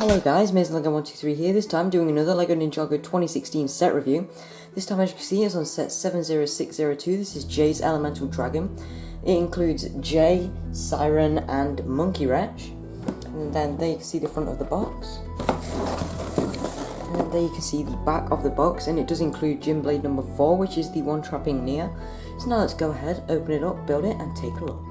Hello guys, MazingLego123 here, this time doing another LEGO Ninjago 2016 set review. This time, as you can see, is on set 70602. This is Jay's Elemental Dragon. It includes Jay, Siren and Monkey Wretch. And then there you can see the front of the box. And then there you can see the back of the box, and it does include Gym Blade number 4, which is the one trapping Nia. So now let's go ahead, open it up, build it and take a look.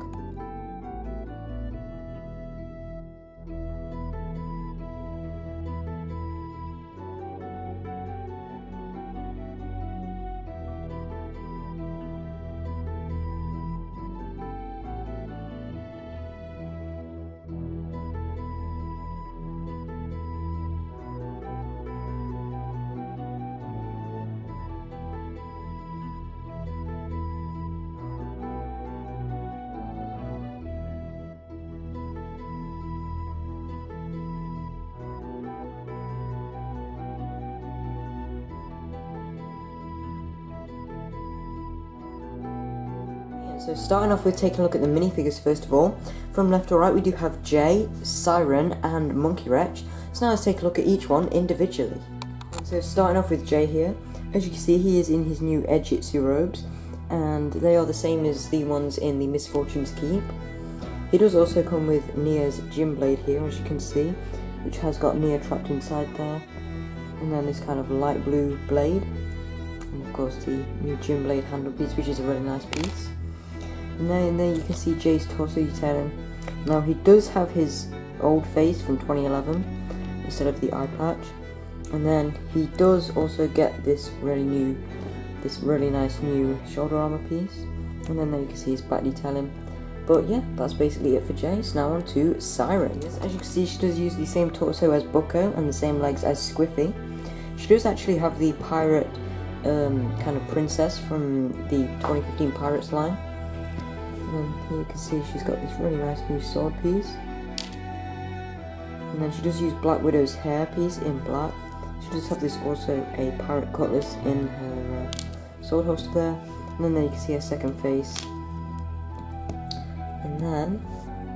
So starting off with taking a look at the minifigures first of all. From left to right we do have Jay, Siren and Monkey Wretch. So now let's take a look at each one individually. So starting off with Jay here, as you can see he is in his new Ejitsu robes, and they are the same as the ones in the Misfortune's Keep. He does also come with Nia's Gym Blade here, as you can see, which has got Nia trapped inside there, and then this kind of light blue blade, and of course the new Gym Blade handle piece, which is a really nice piece. And then you can see Jay's torso utility. Now he does have his old face from 2011 instead of the eye patch, and then he does also get this really nice new shoulder armor piece. And then there you can see his back detailing. But yeah, that's basically it for Jay. So now on to Siren. As you can see, she does use the same torso as Bucko and the same legs as Squiffy. She does actually have the pirate kind of princess from the 2015 Pirates line. And here you can see she's got this really nice new sword piece. And then she does use Black Widow's hair piece in black. She does have this also a pirate cutlass in her sword holster there. And then there you can see her second face. And then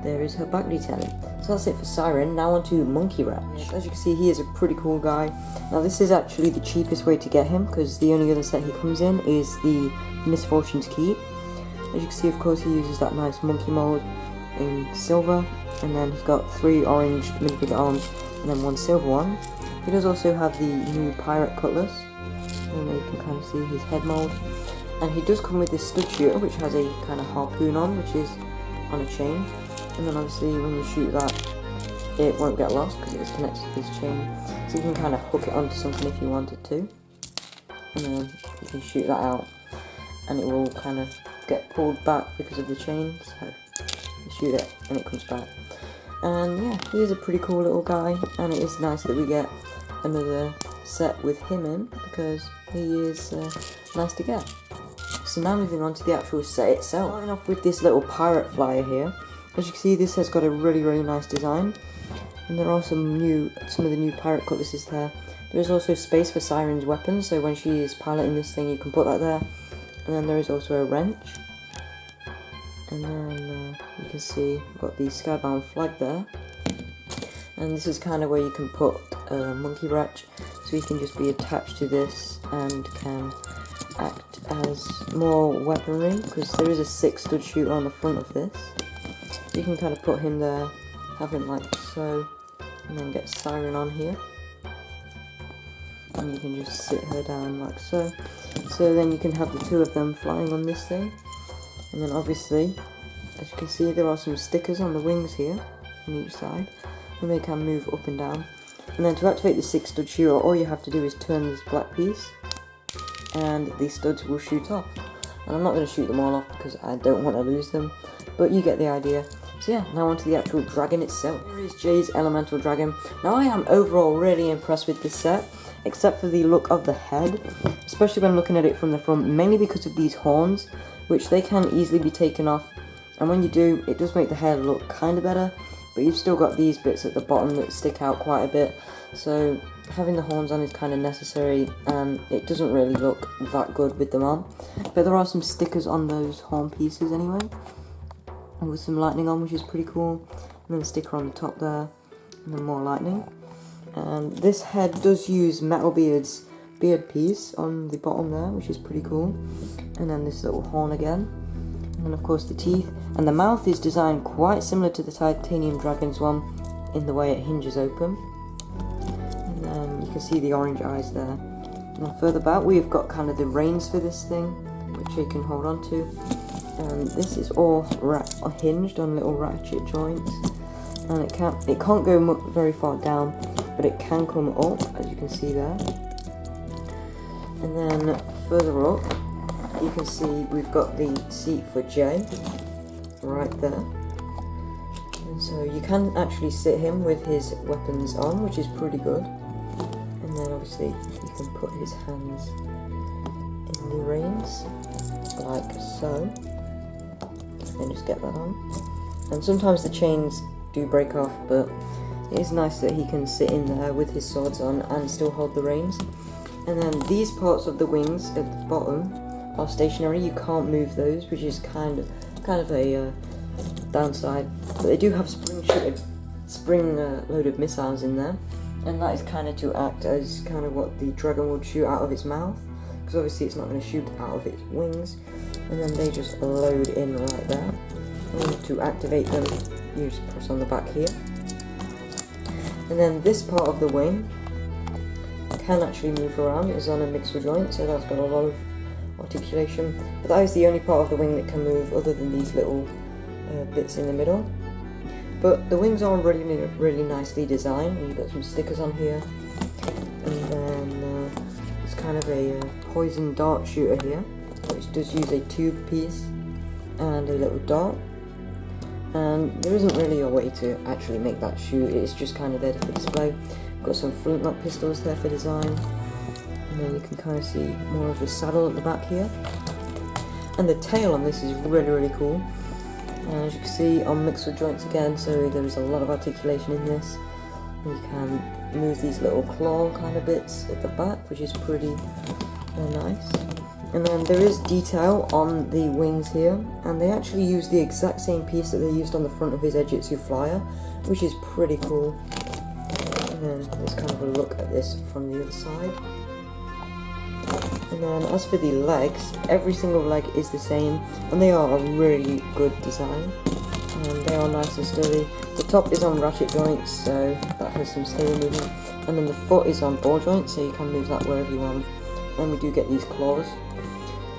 there is her back detailing. So that's it for Siren. Now on to Monkey Wretch. As you can see, he is a pretty cool guy. Now this is actually the cheapest way to get him, because the only other set he comes in is the Misfortune's Keep. As you can see, of course, he uses that nice monkey mold in silver, and then he's got 3 orange minifigure arms and then 1 silver one. He does also have the new pirate cutlass, and you can kind of see his head mold. And he does come with this stud shooter, which has a kind of harpoon on, which is on a chain. And then obviously when you shoot that, it won't get lost because it's connected to this chain. So you can kind of hook it onto something if you wanted to, and then you can shoot that out, and it will kind of get pulled back because of the chain, so you shoot it and it comes back. And yeah, he is a pretty cool little guy, and it is nice that we get another set with him in, because he is nice to get. So now moving on to the actual set itself. Starting off with this little pirate flyer here. As you can see, this has got a really nice design, and there are some of the new pirate cutlasses there. There is also space for Siren's weapons, so when she is piloting this thing you can put that there. And then there is also a wrench, and then you can see we've got the skybound flag there, and this is kind of where you can put Monkey Wretch, so he can just be attached to this and can act as more weaponry, because there is a 6 stud shooter on the front of this. So you can kind of put him there, have him like so, and then get Siren on here. And you can just sit her down like so. So then you can have the 2 of them flying on this thing. And then obviously, as you can see, there are some stickers on the wings here on each side, and they can move up and down. And then to activate the 6 stud shooter, all you have to do is turn this black piece, and the studs will shoot off. And I'm not going to shoot them all off because I don't want to lose them, but you get the idea. So yeah, now onto the actual dragon itself. Here is Jay's Elemental Dragon. Now I am overall really impressed with this set, except for the look of the head, especially when looking at it from the front, mainly because of these horns, which they can easily be taken off, and when you do, it does make the head look kind of better, but you've still got these bits at the bottom that stick out quite a bit, so having the horns on is kind of necessary, and it doesn't really look that good with them on. But there are some stickers on those horn pieces anyway, and with some lightning on, which is pretty cool, and then a sticker on the top there, and then more lightning. And this head does use MacLeod's beard piece on the bottom there, which is pretty cool. And then this little horn again. And of course the teeth. And the mouth is designed quite similar to the Titanium Dragon's one in the way it hinges open. And then you can see the orange eyes there. And then further back we've got kind of the reins for this thing, which you can hold on to. And this is all hinged on little ratchet joints. And it can't go very far down, but it can come up, as you can see there. And then further up, you can see we've got the seat for Jay, right there. And so you can actually sit him with his weapons on, which is pretty good. And then obviously you can put his hands in the reins, like so. And just get that on. And sometimes the chains do break off, but it is nice that he can sit in there with his swords on and still hold the reins. And then these parts of the wings at the bottom are stationary. You can't move those, which is kind of a downside. But they do have spring-loaded missiles in there, and that is kind of to act as kind of what the dragon would shoot out of its mouth, because obviously it's not going to shoot out of its wings. And then they just load in right there. And to activate them, you just press on the back here. And then this part of the wing can actually move around. It's on a mixer joint, so that's got a lot of articulation. But that is the only part of the wing that can move, other than these little bits in the middle. But the wings are really nicely designed. You've got some stickers on here, and then it's kind of a poison dart shooter here, which does use a tube piece and a little dart. And there isn't really a way to actually make that shoot, it's just kind of there for display. Got some flintlock pistols there for design, and then you can kind of see more of the saddle at the back here. And the tail on this is really cool. And as you can see, on mixer joints again, so there is a lot of articulation in this. And you can move these little claw kind of bits at the back, which is pretty nice. And then there is detail on the wings here, and they actually use the exact same piece that they used on the front of his Ejitsu flyer, which is pretty cool. And then let's kind of a look at this from the other side. And then as for the legs, every single leg is the same, and they are a really good design. And they are nice and sturdy. The top is on ratchet joints, so that has some stable movement. And then the foot is on ball joints, so you can move that wherever you want. And we do get these claws.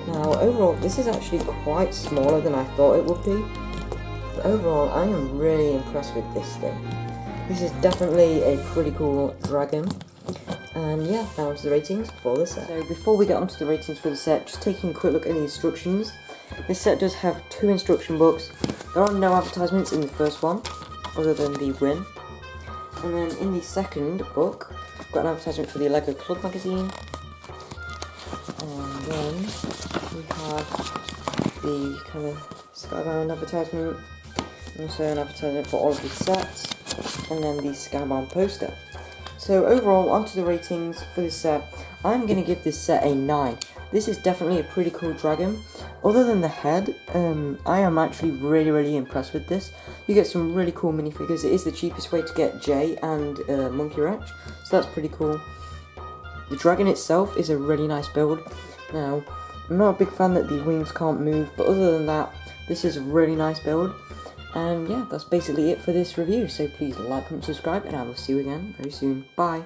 Now overall, this is actually quite smaller than I thought it would be. But overall, I am really impressed with this thing. This is definitely a pretty cool dragon. And yeah, now onto the ratings for the set. So before we get onto the ratings for the set, just taking a quick look at the instructions. This set does have 2 instruction books. There are no advertisements in the first one, other than the win. And then in the second book, I've got an advertisement for the Lego Club magazine. And then we have the kind of Skybound advertisement, and also an advertisement for all of the sets, and then the Skybound poster. So overall, onto the ratings for this set. I'm going to give this set a 9. This is definitely a pretty cool dragon. Other than the head, I am actually really impressed with this. You get some really cool minifigures. It is the cheapest way to get Jay and Monkey Wretch, so that's pretty cool. The dragon itself is a really nice build. Now, I'm not a big fan that the wings can't move, but other than that, this is a really nice build. And yeah, that's basically it for this review. So please like, comment, subscribe, and I will see you again very soon. Bye!